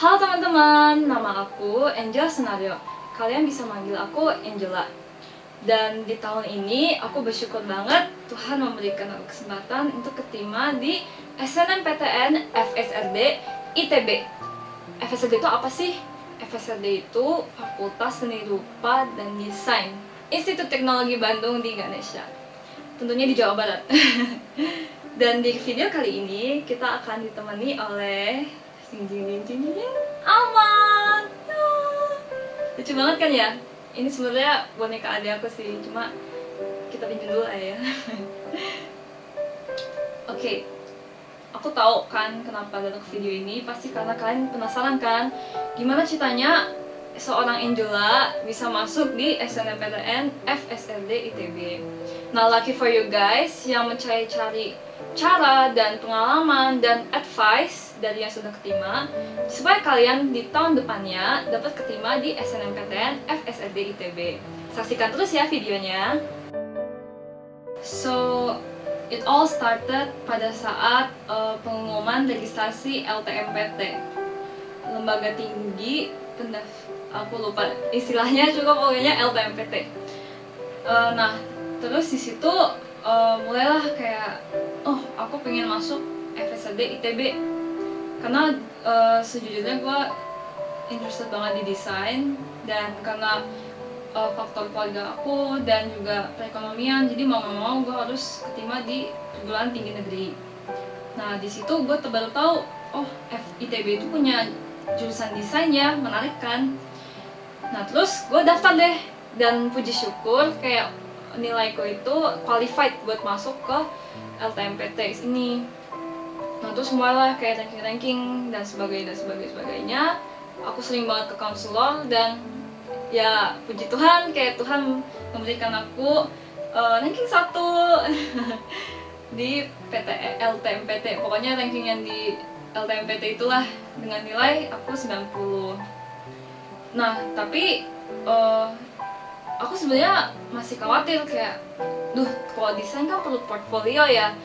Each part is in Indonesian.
Halo teman-teman, nama aku Angel Senario. Kalian bisa manggil aku Angela. Dan di tahun ini aku bersyukur banget Tuhan memberikan aku kesempatan untuk keterima di SNMPTN FSRD ITB. FSRD itu apa sih? FSRD itu Fakultas Seni Rupa dan Desain Institut Teknologi Bandung di Ganesha. Tentunya di Jawa Barat. Dan di video kali ini kita akan ditemani oleh Aman. Lucu banget kan ya? Ini sebenarnya boneka adik aku sih, cuma kita pinjam dulu ya. Oke, aku tahu kan kenapa datang ke video ini. Pasti karena kalian penasaran kan, gimana ceritanya seorang Angela bisa masuk di SNMPTN FSRD ITB. Nah, lucky for you guys yang mencari-cari cara dan pengalaman dan advice dari yang sudah keterima supaya kalian di tahun depannya dapat keterima di SNMPTN FSRD ITB. Saksikan terus ya videonya. So, it all started pada saat pengumuman registrasi LTMPT, lembaga tinggi aku lupa istilahnya juga, pokoknya LTMPT. Nah, terus di situ mulailah kayak, oh aku pengen masuk FSRD ITB karena sejujurnya gue interested banget di desain, dan karena faktor keluarga aku dan juga perekonomian, jadi mau nggak mau gue harus keterima di perguruan tinggi negeri. Nah, di situ gue baru tahu, oh ITB itu punya jurusan desain ya, menarik kan. Nah, terus gue daftar deh, dan puji syukur kayak nilaiku itu qualified buat masuk ke LTMPT ini. Nah, terus mulailah kayak ranking-ranking dan sebagainya. Aku sering banget ke konselor, dan ya puji Tuhan kayak Tuhan memberikan aku ranking 1 di LTMPT. Pokoknya ranking yang di LTMPT itulah, dengan nilai aku 90. Nah, tapi aku sebenarnya masih khawatir kayak, kalau desain kan perlu portfolio ya,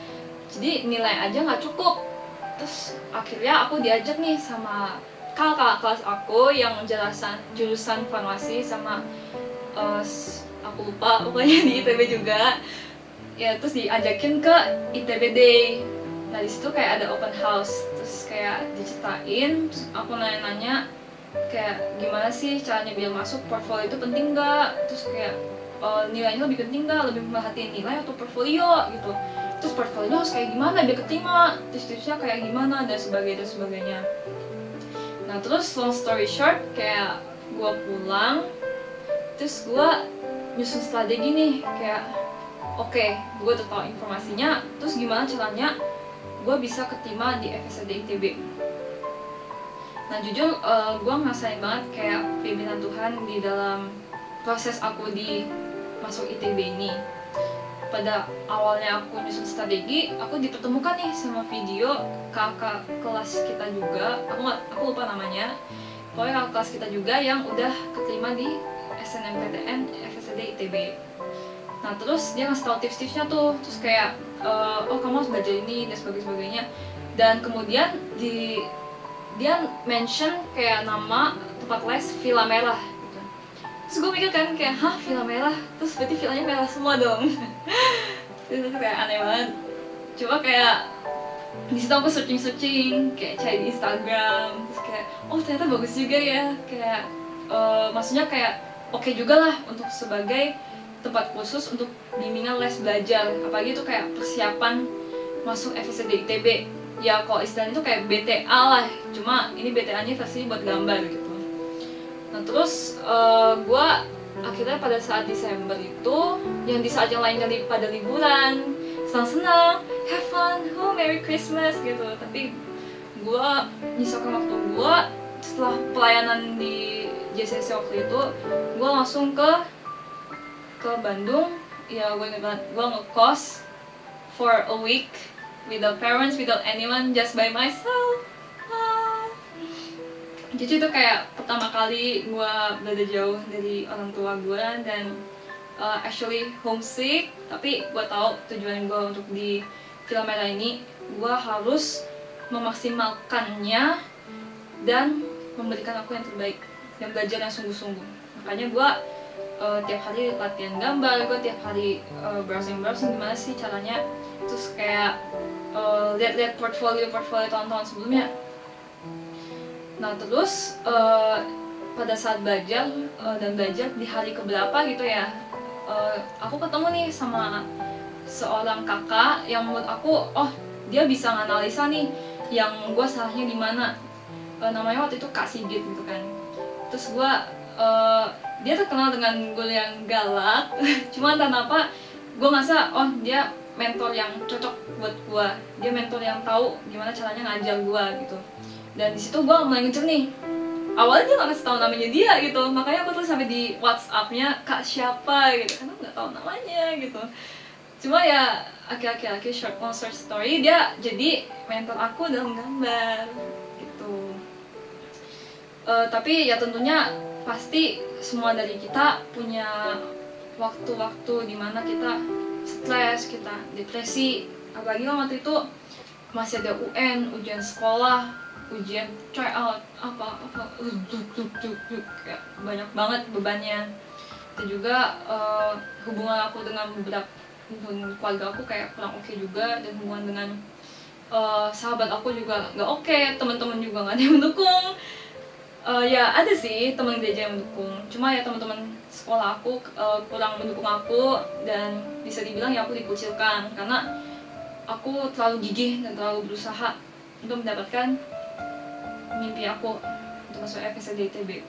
jadi nilai aja nggak cukup. Terus akhirnya aku diajak nih sama kakak kelas aku yang jurusan farmasi sama aku lupa, pokoknya di ITB juga ya. Terus diajakin ke ITB Day. Nah, di situ kayak ada open house, terus kayak diceritain, terus aku nanya-nanya kayak gimana sih caranya biar masuk, portfolio itu penting nggak, terus kayak nilainya lebih penting nggak, lebih merhatiin nilai atau portfolio gitu, terus portfolio harus kayak gimana biar keterima, tips-tipsnya kayak gimana, dan sebagainya. Nah, terus long story short, kayak gue pulang, terus gue nyusun strategi nih, kayak oke, gue udah tahu informasinya, terus gimana caranya gue bisa keterima di FSRD ITB. Nah, jujur gue ngerasain banget kayak pimpinan Tuhan di dalam proses aku di masuk ITB ini. Pada awalnya aku nyusun strategi, aku dipertemukan nih sama video kakak kelas kita juga, aku lupa namanya, pokoknya kakak kelas kita juga yang udah keterima di SNMPTN FSRD ITB. Nah, terus dia ngasih tau tips-tipsnya tuh, terus kayak oh kamu harus belajar ini dan sebagainya. Dan kemudian dia mention kayak nama tempat les Villa Merah gitu. Terus gue mikir kan kayak, hah, Villa Merah? Terus berarti villanya merah semua dong. Terus kayak aneh banget. Coba kayak di situ aku searching kayak cari di Instagram, terus kayak oh ternyata bagus juga ya, kayak maksudnya kayak oke juga lah untuk sebagai tempat khusus untuk bimbingan les belajar, apalagi itu kayak persiapan masuk FSRD ITB. Ya kalau istilahnya itu kayak BTA lah, cuma ini BTA-nya versi buat gambar gitu. Nah, terus gue akhirnya pada saat Desember itu, yang di saat yang lainnya pada liburan, senang-senang, have fun, oh Merry Christmas gitu. Tapi gue nyisakan waktu gue setelah pelayanan di JCC waktu itu, gue langsung ke Bandung. Ya, gue inget banget, gue ngekos for a week without parents, without anyone, just by myself. Jadi itu kayak pertama kali gue berada jauh dari orang tua gue, dan actually homesick. Tapi gue tahu tujuan gue untuk di Villa Merah ini, gue harus memaksimalkannya dan memberikan aku yang terbaik dan belajar yang sungguh-sungguh. Makanya gue tiap hari latihan gambar, gue tiap hari browsing gimana sih caranya, terus kayak lihat-lihat portfolio tahun-tahun sebelumnya. Nah terus pada saat belajar di hari keberapa gitu ya, aku ketemu nih sama seorang kakak yang menurut aku, oh dia bisa nganalisa nih yang gue salahnya di mana. Namanya waktu itu Kak Sigit gitu kan. Terus gue dia terkenal dengan guru yang galak cuma entah kenapa gue ngerasa oh dia mentor yang cocok buat gue, dia mentor yang tahu gimana caranya ngajar gue gitu. Dan di situ gue mulai ngecer nih, awalnya dia nggak kasih tahu namanya dia gitu, makanya aku tuh sampai di WhatsApp-nya Kak siapa gitu karena nggak tahu namanya gitu. Cuma ya akhir-akhir short story dia jadi mentor aku dalam gambar gitu. Tapi ya tentunya pasti semua dari kita punya waktu-waktu dimana kita stres, kita depresi. Apalagi kan waktu itu masih ada UN, ujian sekolah, ujian tryout, kayak banyak banget bebannya. Dan juga hubungan aku dengan beberapa keluarga aku kayak kurang oke juga, dan hubungan dengan sahabat aku juga nggak oke, teman-teman juga nggak ada yang mendukung. Ya ada sih teman gereja yang mendukung, cuma ya teman-teman sekolah aku kurang mendukung aku, dan bisa dibilang ya aku dikucilkan karena aku terlalu gigih dan terlalu berusaha untuk mendapatkan mimpi aku untuk masuk FSD ITB.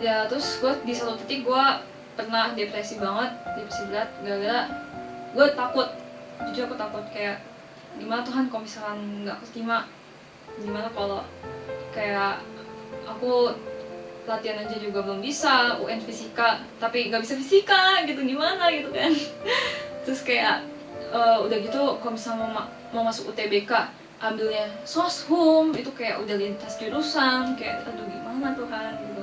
Ya terus gue di satu titik gue pernah depresi banget, depresi berat, gara-gara gue takut, jujur aku takut kayak gimana Tuhan kalau misalkan nggak keterima, gimana kalau kayak aku latihan aja juga belum bisa, UN fisika tapi nggak bisa fisika gitu, gimana gitu kan. Terus kayak udah gitu kalau misalnya mau masuk UTBK ambilnya soshum, itu kayak udah lintas jurusan, kayak aduh gimana Tuhan gitu.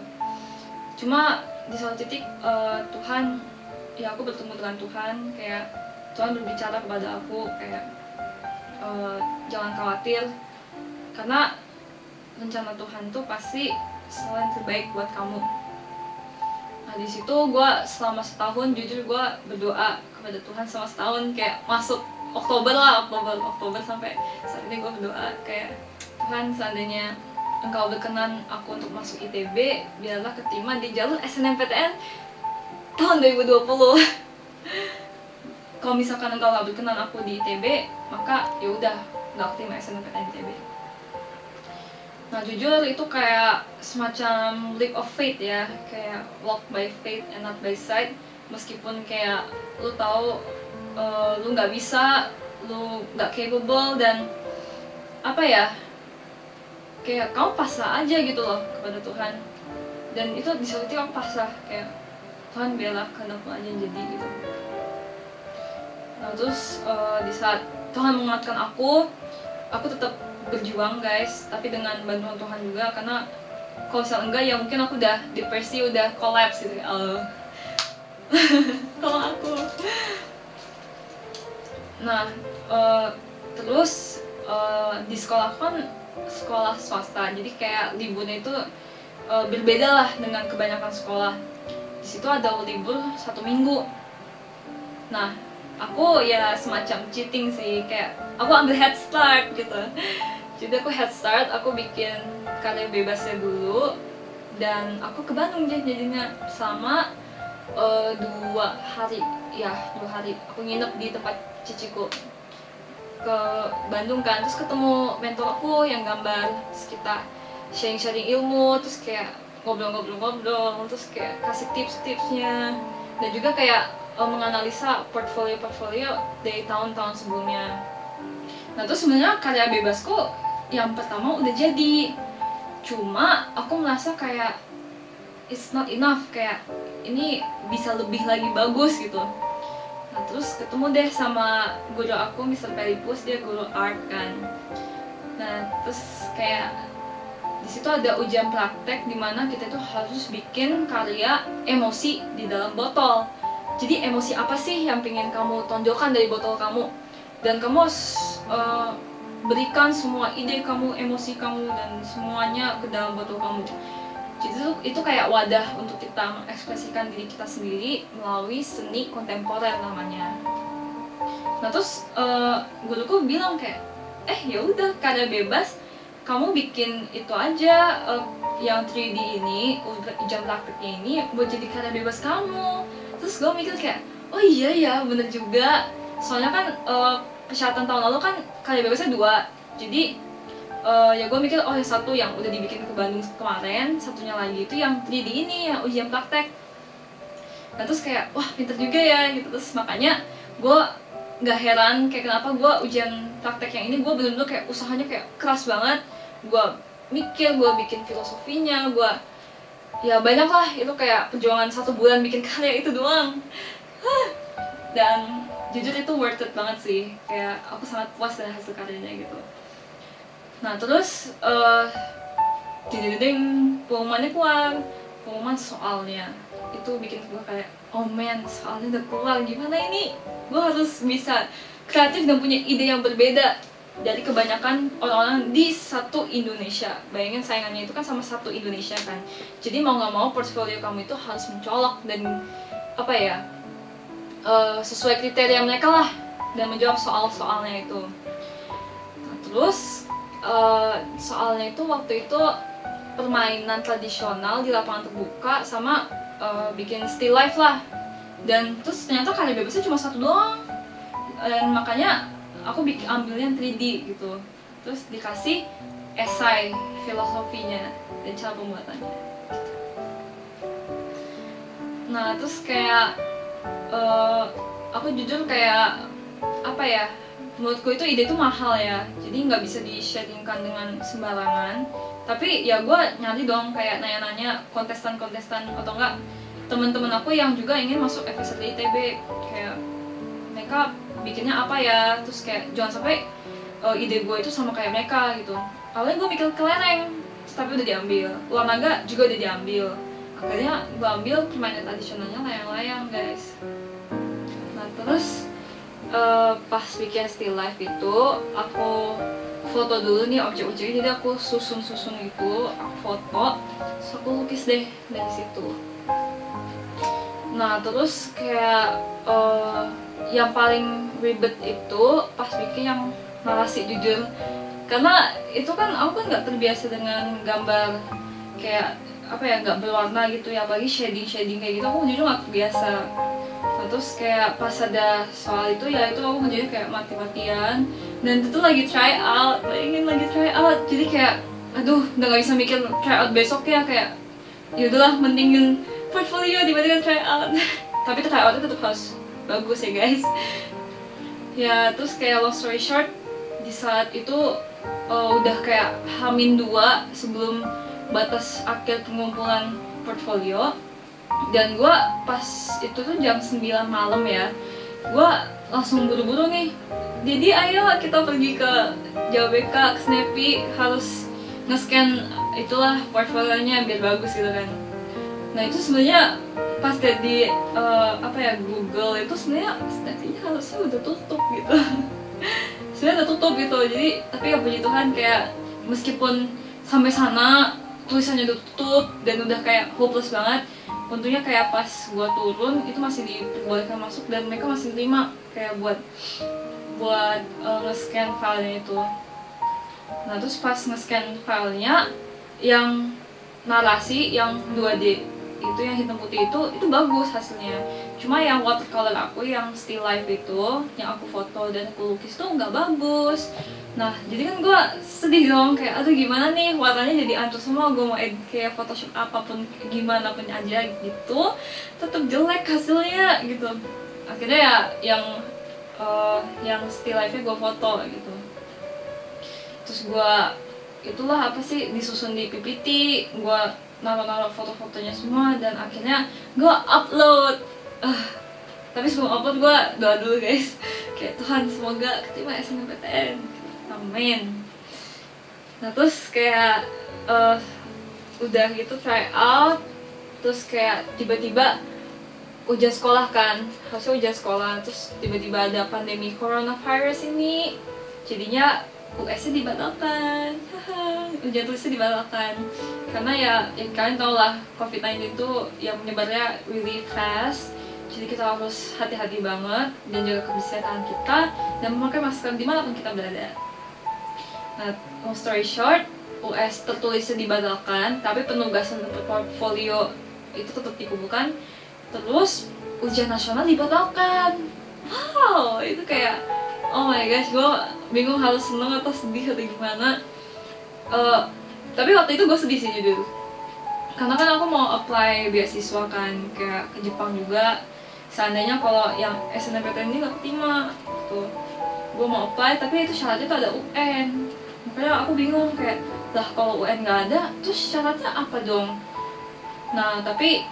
Cuma di suatu titik Tuhan, ya aku bertemu dengan Tuhan, kayak Tuhan berbicara kepada aku kayak jangan khawatir karena rencana Tuhan tuh pasti selalu yang terbaik buat kamu. Nah di situ gue selama setahun jujur gue berdoa kepada Tuhan selama setahun, kayak masuk Oktober sampai saat ini gue berdoa kayak Tuhan, seandainya Engkau berkenan aku untuk masuk ITB, biarlah keterima di jalur SNMPTN tahun 2020. Kalau misalkan Engkau gak berkenan aku di ITB, maka ya udah nggak keterima SNMPTN ITB. Nah jujur itu kayak semacam leap of faith ya, kayak walk by faith and not by sight. Meskipun kayak lu tahu lu nggak bisa, lu nggak capable, dan apa ya, kayak kamu pasrah aja gitu loh kepada Tuhan. Dan itu di satu titik aku pasrah, kayak Tuhan biarlah kehendakmu aja yang jadi gitu. Nah terus di saat Tuhan menguatkan aku tetap berjuang guys, tapi dengan bantuan Tuhan juga, karena kalau misalnya enggak ya mungkin aku udah depresi, udah collapse gitu ya. Kalau aku nah terus di sekolah kan sekolah swasta, jadi kayak liburnya itu berbeda lah dengan kebanyakan sekolah. Di situ ada libur 1 minggu. Nah aku ya semacam cheating sih, kayak aku ambil head start gitu. Jadi aku head start, aku bikin karya bebasnya dulu, dan aku ke Bandung jadinya sama 2 hari aku nginep di tempat ciciku ke Bandung kan. Terus ketemu mentor aku yang gambar, terus kita sharing ilmu, terus kayak ngobrol, terus kayak kasih tips-tipsnya, dan juga kayak menganalisa portfolio dari tahun-tahun sebelumnya. Nah terus sebenarnya karya bebasku yang pertama udah jadi, cuma aku merasa kayak it's not enough, kayak ini bisa lebih lagi bagus gitu. Nah terus ketemu deh sama guru aku, Mr. Pelipus, dia guru art kan. Nah terus kayak di situ ada ujian praktek dimana kita tuh harus bikin karya emosi di dalam botol. Jadi emosi apa sih yang pengen kamu tonjolkan dari botol kamu, dan kamu harus berikan semua ide kamu, emosi kamu, dan semuanya ke dalam botol kamu. Jadi itu kayak wadah untuk kita mengekspresikan diri kita sendiri melalui seni kontemporer namanya. Nah terus guruku bilang kayak, ya udah karya bebas, kamu bikin itu aja, yang 3D ini, ujian prakteknya ini buat jadi karya bebas kamu. Terus gue mikir kayak, oh iya ya bener juga, soalnya kan persyaratan tahun lalu kan karya bebasnya 2, jadi ya gue mikir, yang satu yang udah dibikin ke Bandung kemarin, satunya lagi itu yang 3D ini, yang ujian praktek. Nah terus kayak, wah pinter juga ya gitu. Terus makanya gue gak heran kayak kenapa gue ujian praktek yang ini gue bener-bener kayak usahanya kayak keras banget. Gue mikir, gue bikin filosofinya, gue ya banyak lah, itu kayak perjuangan 1 bulan bikin karya itu doang. Dan jujur itu worth it banget sih, kayak aku sangat puas dengan hasil karyanya gitu. Nah terus ding pengumumannya keluar, pengumuman soalnya. Itu bikin gue kayak, oh man, soalnya udah keluar, gimana ini? Gue harus bisa kreatif dan punya ide yang berbeda dari kebanyakan orang-orang di satu Indonesia. Bayangin saingannya itu kan sama satu Indonesia kan. Jadi mau gak mau portfolio kamu itu harus mencolok dan sesuai kriteria mereka lah, dan menjawab soal-soalnya itu. Nah, terus soalnya itu waktu itu permainan tradisional di lapangan terbuka sama bikin still life lah. Dan terus ternyata karya bebasnya cuma 1 doang, dan makanya aku ambilnya 3D gitu. Terus dikasih esai filosofinya dan cara pembuatannya gitu. Nah terus kayak aku jujur kayak menurutku itu ide itu mahal ya, jadi nggak bisa di-sharingkan dengan sembarangan. Tapi ya gue nyari dong, kayak nanya-nanya kontestan-kontestan atau enggak teman-teman aku yang juga ingin masuk FSRD ITB, kayak mereka bikinnya apa ya, terus kayak jangan sampai ide gue itu sama kayak mereka gitu. Awalnya gue mikir kelereng, tapi udah diambil. Ulang naga juga udah diambil. Akhirnya gue ambil permainan tradisionalnya layang-layang guys. Nah terus pas bikin still life itu aku foto dulu nih objek-objeknya, jadi aku susun gitu, aku foto, terus aku lukis deh dari situ. Nah terus kayak yang paling ribet itu pas bikin yang narasi jujur, karena itu kan aku kan nggak terbiasa dengan gambar kayak nggak berwarna gitu ya, apalagi shading kayak gitu, aku jujur nggak terbiasa. Nah, terus kayak pas ada soal itu ya, itu aku ngerjain kayak mati-matian, dan itu lagi try out, jadi kayak aduh udah nggak bisa mikir try out besok ya, kayak yaudahlah mendingin portfolio dibandingkan try out. Tapi try out itu tetap harus bagus ya guys. Ya terus kayak long story short, di saat itu udah kayak H-2 sebelum batas akhir pengumpulan portfolio, dan gue pas itu tuh jam 9 malam ya, gue langsung buru-buru nih, jadi ayo kita pergi ke JBK, ke Snappy, harus nge-scan itulah portfolionya biar bagus gitu kan. Nah itu sebenarnya pas di Google itu sebenarnya Snappy-nya harusnya udah tutup gitu. Sebenarnya udah tutup gitu, jadi tapi ya puji Tuhan kayak meskipun sampai sana tulisannya udah tutup dan udah kayak hopeless banget, untungnya kayak pas gua turun itu masih diperbolehkan masuk dan mereka masih terima kayak buat nge-scan filenya itu. Nah terus pas nge-scan filenya yang narasi yang 2D itu, yang hitam putih itu bagus hasilnya. Cuma yang watercolor aku yang still life itu, yang aku foto dan aku lukis tuh nggak bagus. Nah jadi kan gue sedih dong, kayak aduh gimana nih, warnanya jadi hancur semua. Gue mau edit kayak Photoshop apapun gimana pun aja gitu, tetap jelek hasilnya gitu. Akhirnya ya yang still life nya gue foto gitu. Terus gue itulah disusun di PPT, gue naruh foto-fotonya semua, dan akhirnya gue upload. Tapi sebelum upload gue doa dulu guys, kayak Tuhan semoga keterima SNMPTN, amin. Nah terus kayak udah gitu try out, terus kayak tiba-tiba ujian sekolah kan, harusnya ujian sekolah, terus tiba-tiba ada pandemi coronavirus ini, jadinya US-nya dibatalkan. Ujian tulisnya dibatalkan karena ya kalian tau lah, COVID-19 itu yang menyebarnya really fast, jadi kita harus hati-hati banget dan jaga kesehatan kita dan memakai masker dimanapun kita berada. Nah, long story short, US tertulisnya dibatalkan, tapi penugasan untuk portfolio itu tetap dikumpulkan. Terus ujian nasional dibatalkan. Wow, itu kayak oh my gosh, gue bingung harus seneng atau sedih atau gimana. Tapi waktu itu gue sedih sih jujur, karena kan aku mau apply beasiswa kan, kayak ke Jepang juga. Seandainya kalau yang SNMPTN ini gak keterima gitu, gue mau apply tapi itu syaratnya tuh ada UN. Makanya aku bingung kayak, lah kalau UN gak ada, terus syaratnya apa dong? Nah tapi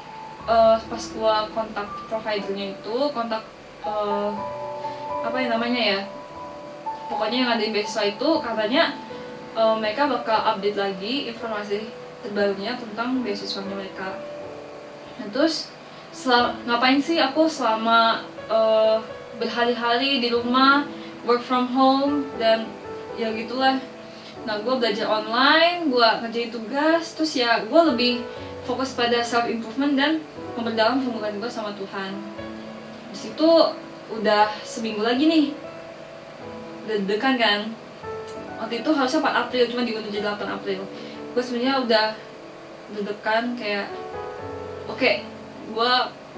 pas gue kontak providernya itu, kontak apa yang namanya ya, pokoknya yang ada di beasiswa itu, katanya mereka bakal update lagi informasi terbarunya tentang beasiswanya mereka. Nah terus ngapain sih aku selama berhari-hari di rumah, work from home, dan ya gitulah. Nah gue belajar online, gue ngerjain tugas, terus ya gue lebih fokus pada self improvement dan memperdalam hubungan gue sama Tuhan. Di situ udah seminggu lagi nih, deg-degan kan. Waktu itu harusnya 4 April, cuma diundur jadi 8 April. Gue sebenarnya udah deg-degan kayak oke, gue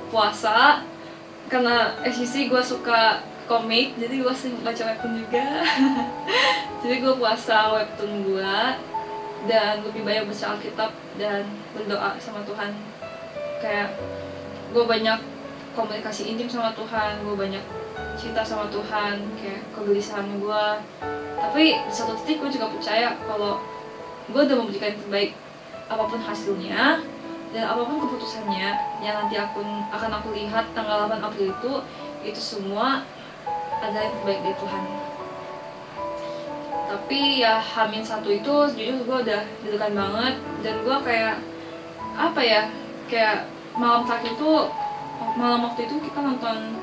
puasa karena SCC gue suka komik, jadi gue sering baca webtoon juga. Jadi gue puasa webtoon gue dan lebih banyak baca Alkitab dan berdoa sama Tuhan. Kayak gue banyak komunikasi intim sama Tuhan, gue banyak cinta sama Tuhan, kayak kegelisahan gue. Tapi di satu titik gue juga percaya kalau gue udah memberikan yang terbaik, apapun hasilnya dan apapun keputusannya yang nanti akan aku lihat tanggal 8 April itu semua adalah yang terbaik dari Tuhan. Tapi ya H-1 itu jujur gue udah deg-degan banget, dan gue kayak apa ya, kayak malam waktu itu kita nonton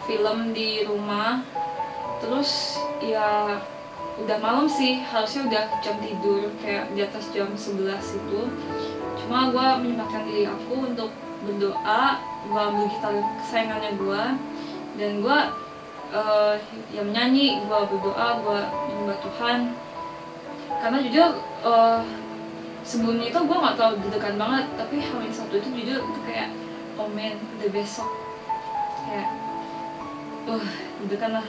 film di rumah. Terus ya udah malam sih, harusnya udah jam tidur kayak di atas jam 11 itu. Cuma gue menyempatkan diri aku untuk berdoa, gue ambil gitar kesayangannya gue, dan gue ya menyanyi, gue berdoa, gue menyembah Tuhan. Karena jujur sebelumnya itu gue gak terlalu deg-degan banget, tapi H-1 itu jujur itu kayak oh man, udah besok, kayak deg-degan lah.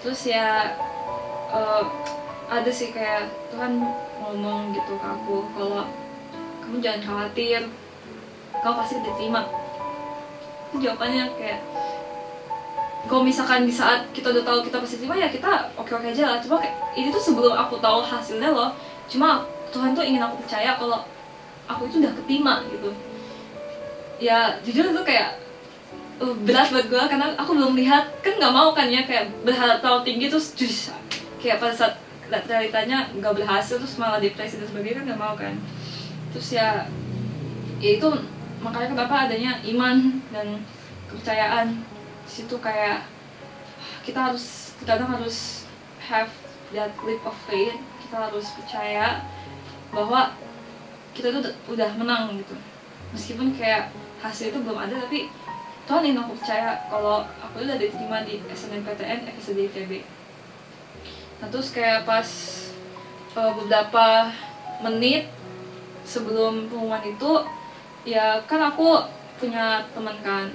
Terus ya ada sih kayak Tuhan ngomong gitu ke aku kalau kamu jangan khawatir, kamu pasti diterima. Itu jawabannya kayak kalau misalkan di saat kita udah tahu kita pasti terima, ya kita oke-oke aja lah. Cuma kayak ini tuh sebelum aku tahu hasilnya loh. Cuma Tuhan tuh ingin aku percaya kalau aku itu udah keterima gitu. Ya jujur itu kayak berat buat gue, karena aku belum lihat, kan nggak mau kan ya kayak berharap terlalu tinggi terus kayak pada saat realitanya nggak berhasil terus malah depresi dan sebagainya, kan nggak mau kan. Terus ya itu makanya kenapa adanya iman dan kepercayaan. Situ kayak kita kadang harus have that leap of faith, kita harus percaya bahwa kita tuh udah menang gitu, meskipun kayak hasil itu belum ada, tapi Tuhan ingin aku percaya kalau aku udah diterima di SNMPTN FSD ITB. Nah terus kayak pas beberapa menit sebelum pengumuman itu, ya kan aku punya teman kan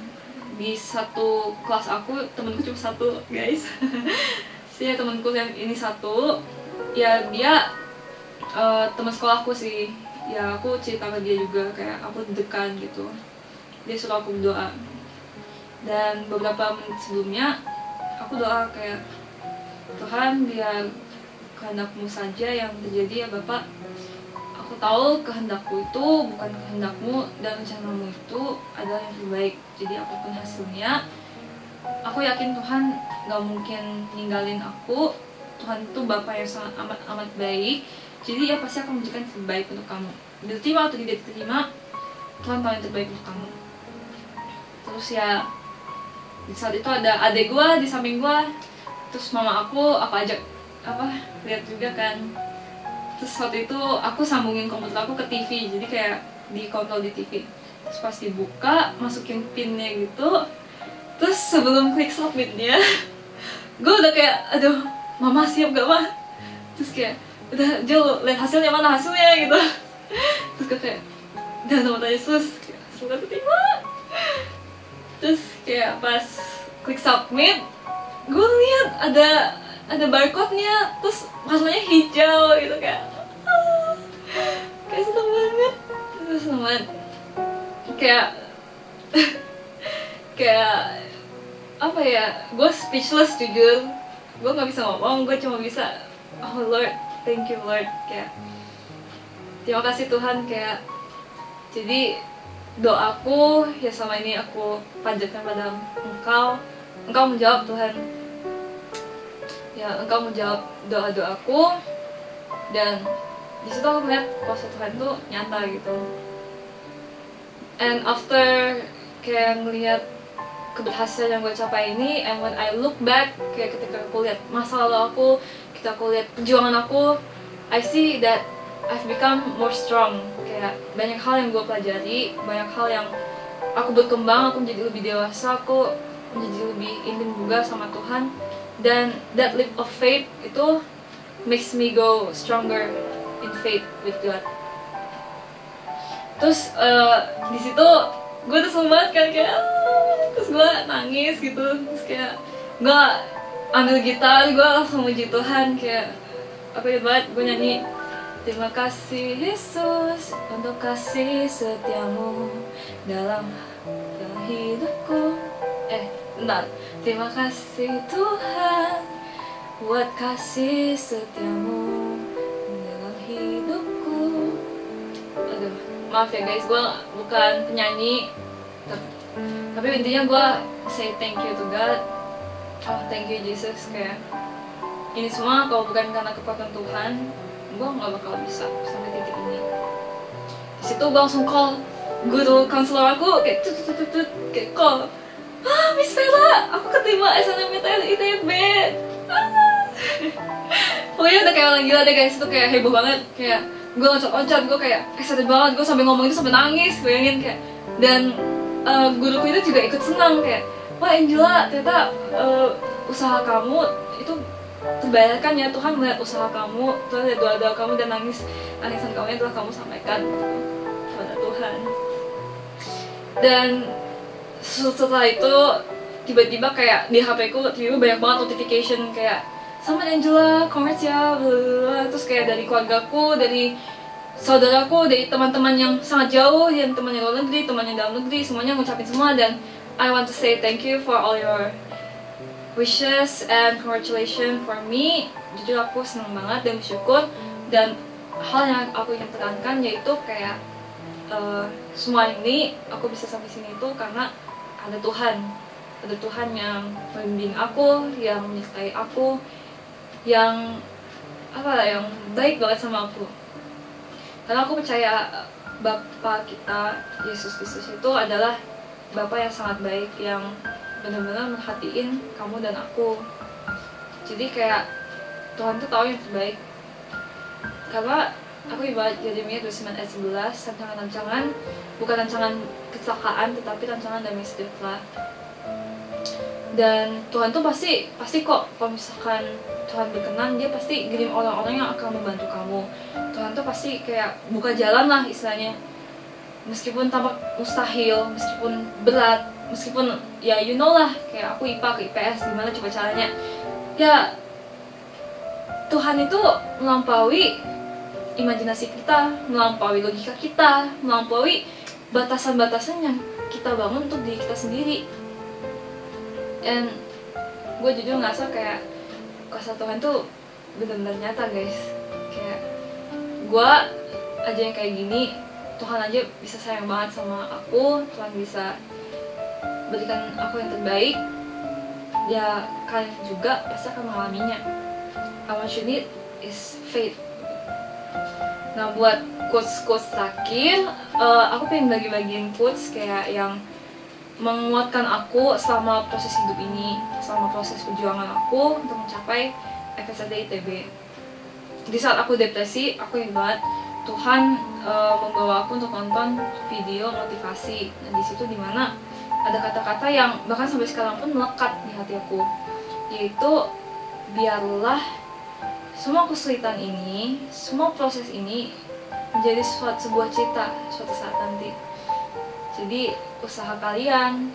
di satu kelas aku, temenku cuma satu guys. Sih temenku yang ini satu, ya dia teman sekolahku sih. Ya aku cerita ke dia juga kayak aku deg-degan gitu. Dia suruh aku berdoa. Dan beberapa menit sebelumnya aku doa kayak, Tuhan biar kehendak-Mu saja yang terjadi ya Bapak. Aku tahu kehendakku itu bukan kehendak-Mu, dan rencana-Mu itu adalah yang terbaik. Jadi apapun hasilnya, aku yakin Tuhan gak mungkin ninggalin aku. Tuhan itu Bapa yang sangat amat baik. Jadi ya pasti akan memberikan yang terbaik untuk kamu. Diterima atau tidak diterima, Tuhan tahu yang terbaik untuk kamu. Terus ya di saat itu ada adik gue di samping gue, Terus mama aku ajak lihat juga kan. Terus waktu itu aku sambungin komputer aku ke TV, jadi kayak dikontrol di TV. Terus pas dibuka, masukin pinnya gitu, terus sebelum klik submitnya gue udah kayak, aduh mama siap gak mah? Terus kayak, udah Jo lihat hasilnya, mana hasilnya gitu. Terus gue kayak, udah sama tanya Yesus, semoga keterima. Terus kayak pas klik submit, gue lihat ada barcode-nya, terus warnanya hijau gitu, kayak kayak seneng banget. Terus seneng banget, kayak kayak apa ya, gue speechless jujur. Gue nggak bisa ngomong, gue cuma bisa oh Lord, thank you Lord, kayak terima kasih Tuhan. Kayak jadi doaku ya selama ini aku panjatkan pada Engkau menjawab Tuhan. Ya, Engkau menjawab doa-doaku, dan di situ aku melihat kuasa Tuhan tuh nyata gitu. And after kayak ngelihat keberhasilan yang gue capai ini, and when I look back, kayak ketika aku lihat masa lalu aku, ketika aku lihat perjuangan aku, I see that I've become more strong. Kayak banyak hal yang gue pelajari, banyak hal yang aku berkembang, aku menjadi lebih dewasa, aku menjadi lebih intim juga sama Tuhan. Dan that leap of faith itu makes me go stronger in faith with God. Terus di situ gue tuh seneng banget kan, kayak terus gue nangis gitu. Terus kayak gue ambil gitar, gue langsung muji Tuhan. Kayak aku ingat banget gue nyanyi, terima kasih Yesus untuk kasih setiamu dalam hidupku. Terima kasih Tuhan buat kasih setiamu dalam hidupku. Aduh, maaf ya guys, gue bukan penyanyi, tapi intinya gue say thank you to God. Oh, thank you Jesus. Kayak ini semua kalau bukan karena kekuatan Tuhan, gue nggak bakal bisa sampai titik ini. Di situ gue langsung call guru konselor aku, kayak kayak call, Miss Vela, aku keterima SNMPTN ITB. Pokoknya udah kayak orang gila deh guys, itu kayak heboh banget. Kayak gue loncat-loncat, gue kayak excited banget, gue sampai ngomong itu sampai nangis, bayangin kayak. Dan guruku itu juga ikut senang, kayak, wah Angela, ternyata usaha kamu itu terbayarkan ya, Tuhan melihat usaha kamu, Tuhan lihat doa-doa kamu dan nangisan kamu yang telah kamu sampaikan kepada Tuhan. Dan setelah itu tiba-tiba kayak di HP ku tiba-tiba banyak banget notification kayak, sama Angela, congrats ya, blablabla. Terus kayak dari keluargaku, dari saudaraku, dari teman-teman yang sangat jauh, yang teman yang luar negeri, teman yang dalam negeri, semuanya ngucapin semua. Dan I want to say thank you for all your wishes and congratulations for me. Jujur aku senang banget dan bersyukur. Dan hal yang aku ingin tekankan yaitu kayak semua ini aku bisa sampai sini itu karena ada Tuhan yang membimbing aku, yang menyertai aku, yang baik banget sama aku. Karena aku percaya Bapa kita Yesus Kristus itu adalah Bapa yang sangat baik, yang benar-benar merhatiin kamu dan aku. Jadi kayak Tuhan tuh tahu yang terbaik. Karena aku ibarat Yeremia 29 ayat 11, rancangan-rancangan bukan rancangan kecelakaan tetapi rancangan damai sejahtera. Dan Tuhan tuh pasti kok kalau misalkan Tuhan berkenan, dia pasti kirim orang-orang yang akan membantu kamu. Tuhan tuh pasti kayak buka jalan lah istilahnya, meskipun tampak mustahil, meskipun berat, meskipun ya you know lah, kayak aku IPA ke IPS, gimana coba caranya. Ya Tuhan itu melampaui imajinasi kita, melampaui logika kita, melampaui batasan-batasan yang kita bangun untuk diri kita sendiri. And gue jujur ngerasa kayak kuasa Tuhan tuh benar-benar nyata guys. Kayak gue aja yang kayak gini, Tuhan aja bisa sayang banget sama aku, Tuhan bisa berikan aku yang terbaik. Ya kalian juga pasti akan mengalaminya. What you need is faith. Nah buat quotes-quotes terakhir, aku pengen bagi-bagiin quotes kayak yang menguatkan aku selama proses hidup ini, sama proses perjuangan aku untuk mencapai FSAD ITB. Di saat aku depresi, aku ingat Tuhan membawa aku untuk nonton video motivasi. Nah, di situ dimana ada kata-kata yang bahkan sampai sekarang pun melekat di hati aku, yaitu biarlah semua kesulitan ini, semua proses ini menjadi sebuah cita suatu saat nanti. Jadi usaha kalian,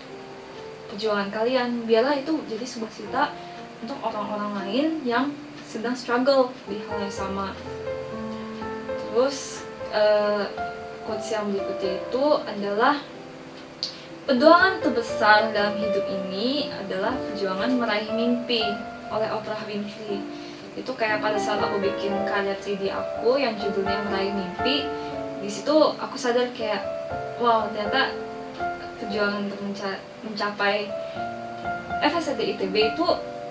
perjuangan kalian, biarlah itu jadi sebuah cita untuk orang-orang lain yang sedang struggle di hal yang sama. Terus quotes yang berikutnya itu adalah perjuangan terbesar dalam hidup ini adalah perjuangan meraih mimpi oleh Oprah Winfrey. Itu kayak pada saat aku bikin karya 3D aku yang judulnya Meraih Mimpi, di situ aku sadar kayak wow, ternyata perjuangan untuk mencapai FSAD ITB itu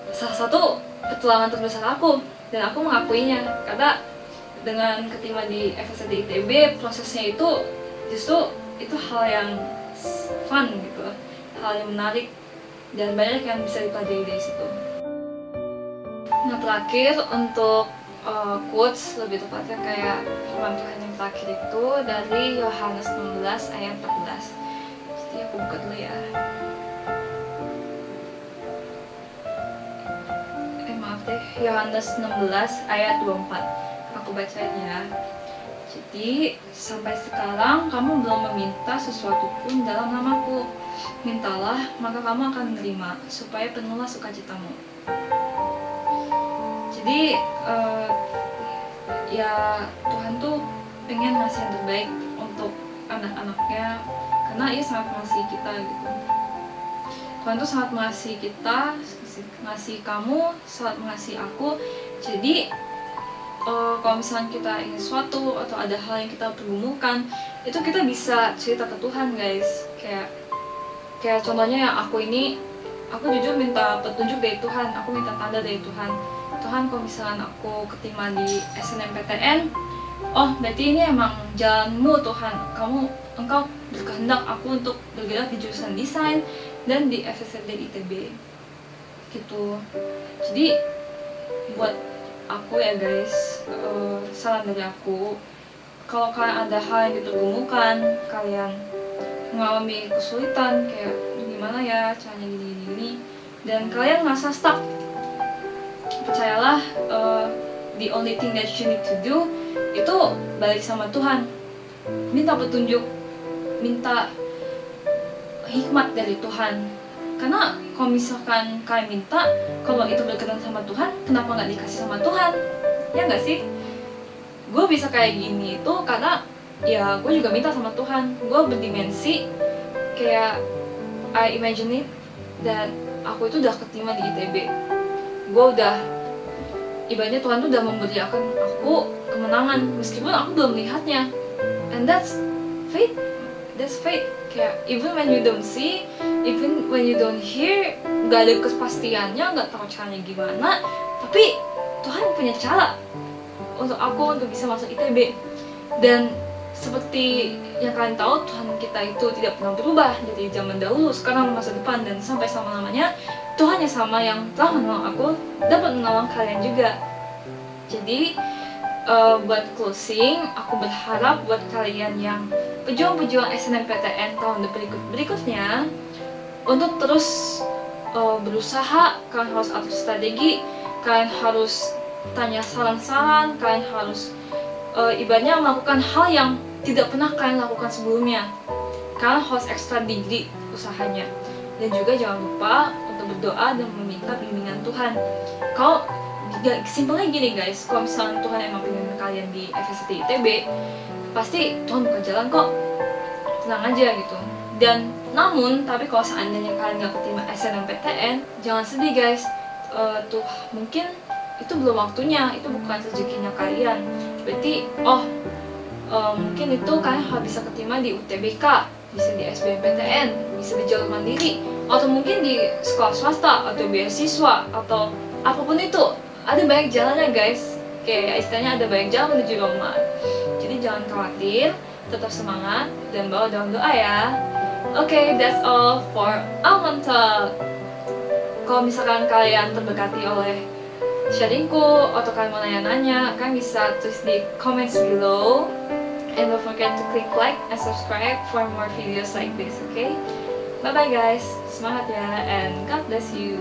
salah satu petualangan terbesar aku, dan aku mengakuinya karena dengan keterima di FSAD ITB, prosesnya itu justru itu hal yang fun gitu, hal yang menarik dan banyak yang bisa dipelajari dari situ. Nah, terakhir untuk quotes, lebih tepatnya kayak firman Tuhan yang terakhir itu dari Yohanes 16 ayat 14. Jadi aku buka dulu ya. Maaf deh, Yohanes 16 ayat 24. Aku bacain ya. Jadi, sampai sekarang kamu belum meminta sesuatu pun dalam namaku. Mintalah, maka kamu akan menerima, supaya penuhlah sukacitamu. Jadi, ya Tuhan tuh pengen ngasih yang terbaik untuk anak-anaknya, karena Ia sangat mengasihi kita gitu. Tuhan tuh sangat mengasihi kita, mengasihi kamu, sangat mengasihi aku. Jadi kalau misalnya kita ingin sesuatu atau ada hal yang kita pergumukan, itu kita bisa cerita ke Tuhan guys. Kayak contohnya yang aku jujur minta petunjuk dari Tuhan, aku minta tanda dari Tuhan. Tuhan, kalau misalnya aku keterima di SNMPTN, oh berarti ini emang jalanmu Tuhan, engkau berkehendak aku untuk bergerak di jurusan desain dan di FSAD ITB gitu. Jadi buat aku ya guys, saran dari aku, kalau kalian ada hal yang dipergumukan, kalian mengalami kesulitan kayak gimana ya caranya gini, dan kalian merasa stuck, percayalah, the only thing that you need to do itu balik sama Tuhan, minta petunjuk, minta hikmat dari Tuhan. Karena kalau misalkan kalian minta, kalau itu berkenan sama Tuhan, kenapa nggak dikasih sama Tuhan? Ya nggak sih? Gue bisa kayak gini itu karena ya gue juga minta sama Tuhan. Gue berdimensi kayak I imagine it, dan aku itu udah keterima di ITB. Gue udah, ibaratnya Tuhan tuh udah memberikan aku kemenangan meskipun aku belum melihatnya. And that's faith. That's faith. Kayak even when you don't see, even when you don't hear, gak ada kepastiannya, gak tahu caranya gimana, tapi Tuhan punya cara untuk aku untuk bisa masuk ITB. Dan seperti yang kalian tahu, Tuhan kita itu tidak pernah berubah dari zaman dahulu, sekarang, masa depan, dan sampai selama-lamanya. Tuhan yang sama yang telah menolong aku dapat menolong kalian juga. Jadi buat closing, aku berharap buat kalian yang pejuang-pejuang SNMPTN tahun berikutnya untuk terus berusaha. Kalian harus atur strategi, kalian harus tanya saran-saran, kalian harus ibaratnya melakukan hal yang tidak pernah kalian lakukan sebelumnya. Kalian harus extra degree usahanya, dan juga jangan lupa untuk berdoa dan meminta bimbingan Tuhan. Kalau simpelnya gini guys, kalau misalnya Tuhan emang pengen kalian di FSAD ITB, pasti Tuhan buka jalan kok, tenang aja gitu. Dan tapi kalau seandainya kalian gak keterima SNMPTN, jangan sedih guys. Tuh mungkin itu belum waktunya, itu bukan rezekinya kalian. Berarti mungkin itu kalian harus bisa keterima di UTBK, bisa di SBMPTN, bisa di jalur mandiri, atau mungkin di sekolah swasta atau beasiswa atau apapun itu. Ada banyak jalannya guys, kayak istilahnya ada banyak jalan menuju Roma. Jadi jangan khawatir, tetap semangat dan bawa dalam doa ya. Okay, that's all for Almond Talk. Kalau misalkan kalian terberkati oleh sharingku atau kalian mau nanya-nanya, kalian bisa tulis di comments below. And don't forget to click like and subscribe for more videos like this, okay? Bye bye guys, semangat ya, and God bless you.